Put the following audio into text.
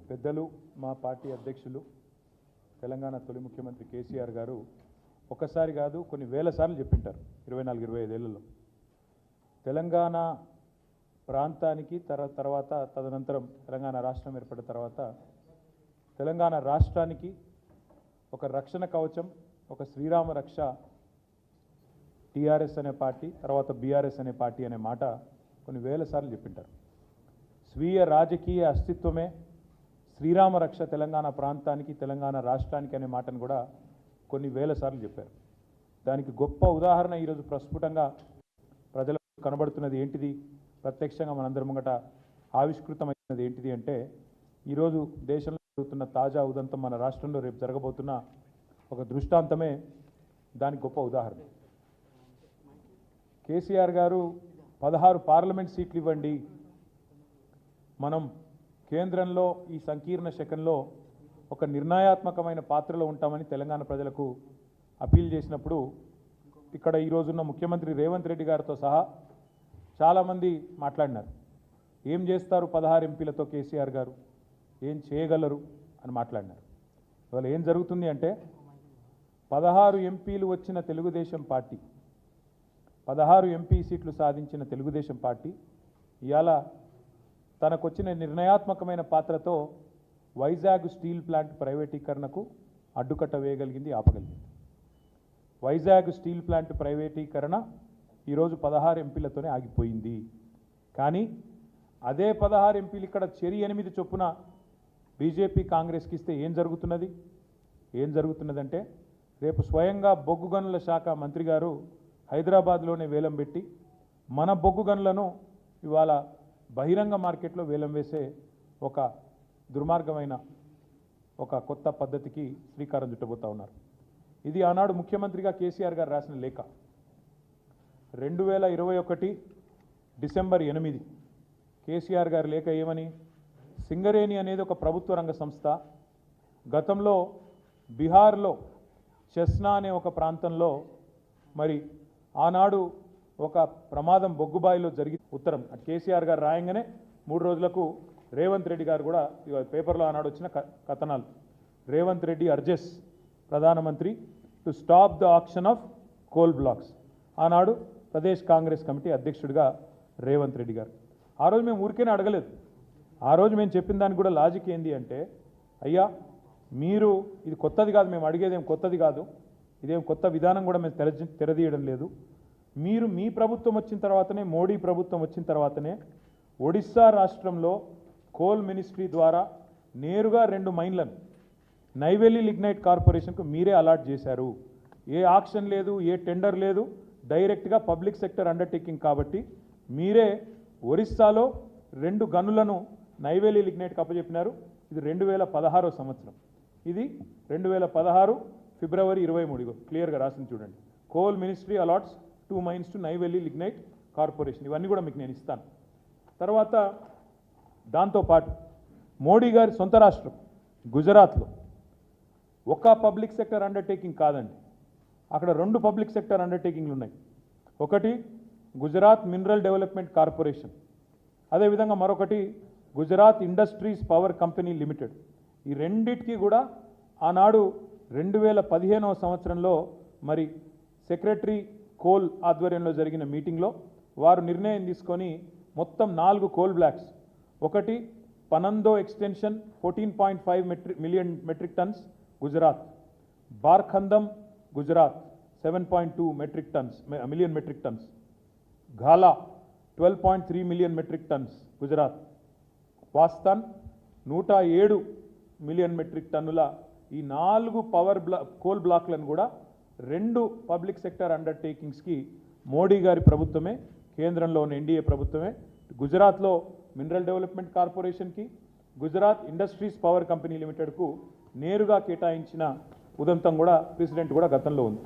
పెద్దలు మా పార్టీ అధ్యక్షులు తెలంగాణ తొలి ముఖ్యమంత్రి కేసీఆర్ గారు ఒకసారి కాదు కొన్ని వేల సార్లు చెప్పింటారు 24-25 ఏళ్లలో తెలంగాణ ప్రాంతానికి తర్వాత తదనంతరం తెలంగాణ రాష్ట్రం ఏర్పడిన తర్వాత తెలంగాణ రాష్ట్రానికి ఒక రక్షణ కవచం ఒక శ్రీరామ రక్ష టీఆర్ఎస్ అనే పార్టీ తర్వాత బీఆర్ఎస్ అనే పార్టీ అనే మాట కొన్ని వేల సార్లు చెప్పింటారు. స్వీయ రాజకీయ అస్తిత్వమే శ్రీరామ రక్ష తెలంగాణ ప్రాంతానికి తెలంగాణ రాష్ట్రానికి అనే మాటను కూడా కొన్ని వేల సార్లు చెప్పారు. దానికి గొప్ప ఉదాహరణ ఈరోజు ప్రస్ఫుటంగా ప్రజలకు కనబడుతున్నది ఏంటిది, ప్రత్యక్షంగా మనందరి ముంగట ఆవిష్కృతమైనది ఏంటిది అంటే ఈరోజు దేశంలో జరుగుతున్న తాజా ఉదంతం మన రాష్ట్రంలో రేపు జరగబోతున్న ఒక దృష్టాంతమే దానికి గొప్ప ఉదాహరణ. కేసీఆర్ గారు 16 పార్లమెంట్ సీట్లు ఇవ్వండి, మనం కేంద్రంలో ఈ సంకీర్ణ శకంలో ఒక నిర్ణయాత్మకమైన పాత్రలో ఉంటామని తెలంగాణ ప్రజలకు అపీల్ చేసినప్పుడు ఇక్కడ ఈరోజున్న ముఖ్యమంత్రి రేవంత్ రెడ్డి గారితో సహా చాలామంది మాట్లాడినారు. ఏం చేస్తారు 16 ఎంపీలతో కేసీఆర్ గారు, ఏం చేయగలరు అని మాట్లాడినారు. ఇవాళ ఏం జరుగుతుంది అంటే 16 ఎంపీలు వచ్చిన తెలుగుదేశం పార్టీ 16 ఎంపీ సీట్లు సాధించిన తెలుగుదేశం పార్టీ ఇవాళ తనకొచ్చిన నిర్ణయాత్మకమైన పాత్రతో వైజాగ్ స్టీల్ ప్లాంట్ ప్రైవేటీకరణకు అడ్డుకట్ట వేయగలిగింది, ఆపగలిగింది. వైజాగ్ స్టీల్ ప్లాంట్ ప్రైవేటీకరణ ఈరోజు 16 ఎంపీలతోనే ఆగిపోయింది. కానీ అదే 16 ఎంపీలు ఇక్కడ చెరి 8 చొప్పున బీజేపీ కాంగ్రెస్కి ఇస్తే ఏం జరుగుతున్నదంటే రేపు స్వయంగా బొగ్గు గనుల శాఖ మంత్రి గారు హైదరాబాద్లోనే వేలం పెట్టి మన బొగ్గు గనులను ఇవాళ బహిరంగ మార్కెట్లో వేలం వేసే ఒక దుర్మార్గమైన ఒక కొత్త పద్ధతికి శ్రీకారం చుట్టబోతా ఉన్నారు. ఇది ఆనాడు ముఖ్యమంత్రిగా కేసీఆర్ గారు రాసిన లేఖ. 2021 డిసెంబర్ 8 కేసీఆర్ గారి లేఖ ఏమని, సింగరేణి అనేది ఒక ప్రభుత్వ రంగ సంస్థ, గతంలో బీహార్లో చెస్నా అనే ఒక ప్రాంతంలో మరి ఆనాడు ఒక ప్రమాదం బొగ్గుబాయిలో జరిగి ఉత్తరం కేసీఆర్ గారు రాయంగానే 3 రోజులకు రేవంత్ రెడ్డి గారు కూడా పేపర్లో ఆనాడు వచ్చిన కథనాలు, రేవంత్ రెడ్డి అర్జెస్ ప్రధానమంత్రి to stop the auction of coal blocks. ఆనాడు ప్రదేశ్ కాంగ్రెస్ కమిటీ అధ్యక్షుడిగా రేవంత్ రెడ్డి గారు. ఆ రోజు మేము ఊరికేనే అడగలేదు. ఆ రోజు మేము చెప్పిన దానికి కూడా లాజిక్ ఏంది అంటే, అయ్యా మీరు ఇది కొత్తది కాదు, మేము అడిగేదేం కొత్తది కాదు, ఇదేం కొత్త విధానం కూడా మేము తెరదీయడం లేదు. మీరు మీ ప్రభుత్వం వచ్చిన తర్వాతనే, మోడీ ప్రభుత్వం వచ్చిన తర్వాతనే ఒడిస్సా రాష్ట్రంలో కోల్ మినిస్ట్రీ ద్వారా నేరుగా 2 మైన్లను నైవేలి లిగ్నైట్ కార్పొరేషన్కు మీరే అలాట్ చేశారు. ఏ ఆక్షన్ లేదు, ఏ టెండర్ లేదు, డైరెక్ట్గా పబ్లిక్ సెక్టర్ అండర్టేకింగ్ కాబట్టి మీరే ఒరిస్సాలో 2 గనులను నైవేలి లిగ్నైట్కి అప్పచెప్పినారు. ఇది 2016 సంవత్సరం. ఇది 2016 ఫిబ్రవరి 23 క్లియర్గా రాసింది చూడండి. Coal ministry allots 2 mines to Neyveli lignite corporation. ఇవన్నీ కూడా మీకు నేను ఇస్తాను. తర్వాత దాంతోపాటు మోడీ గారి సొంత రాష్ట్రం గుజరాత్లో ఒక పబ్లిక్ సెక్టర్ అండర్టేకింగ్ కాదండి, అక్కడ 2 పబ్లిక్ సెక్టర్ అండర్టేకింగ్లు ఉన్నాయి. ఒకటి గుజరాత్ మినరల్ డెవలప్మెంట్ కార్పొరేషన్, అదేవిధంగా మరొకటి Gujarat industries power company limited. ఈ రెండిటికి కూడా ఆనాడు 2015వ సంవత్సరంలో మరి సెక్రటరీ కోల్ ఆధ్వర్యంలో జరిగిన మీటింగ్లో వారు నిర్ణయం తీసుకొని మొత్తం 4 కోల్ బ్లాక్స్, ఒకటి పనందో extension 14.5 million metric tons Gujarat, బార్ఖందం గుజరాత్ 7.2 మిలియన్ మెట్రిక్ టన్స్, ఘాలా 12.3 million metric tons Gujarat, Vastan 107 million metric టన్నుల ఈ 4 కోల్ బ్లాక్లను కూడా 2 పబ్లిక్ సెక్టర్ అండర్టేకింగ్స్కి మోడీ గారి ప్రభుత్వమే, కేంద్రంలో ఉన్న ఎన్డీఏ ప్రభుత్వమే గుజరాత్లో మినరల్ డెవలప్మెంట్ కార్పొరేషన్కి, గుజరాత్ ఇండస్ట్రీస్ పవర్ కంపెనీ లిమిటెడ్కు నేరుగా కేటాయించిన ఉదంతం కూడా ప్రెసిడెంట్ కూడా గతంలో ఉంది.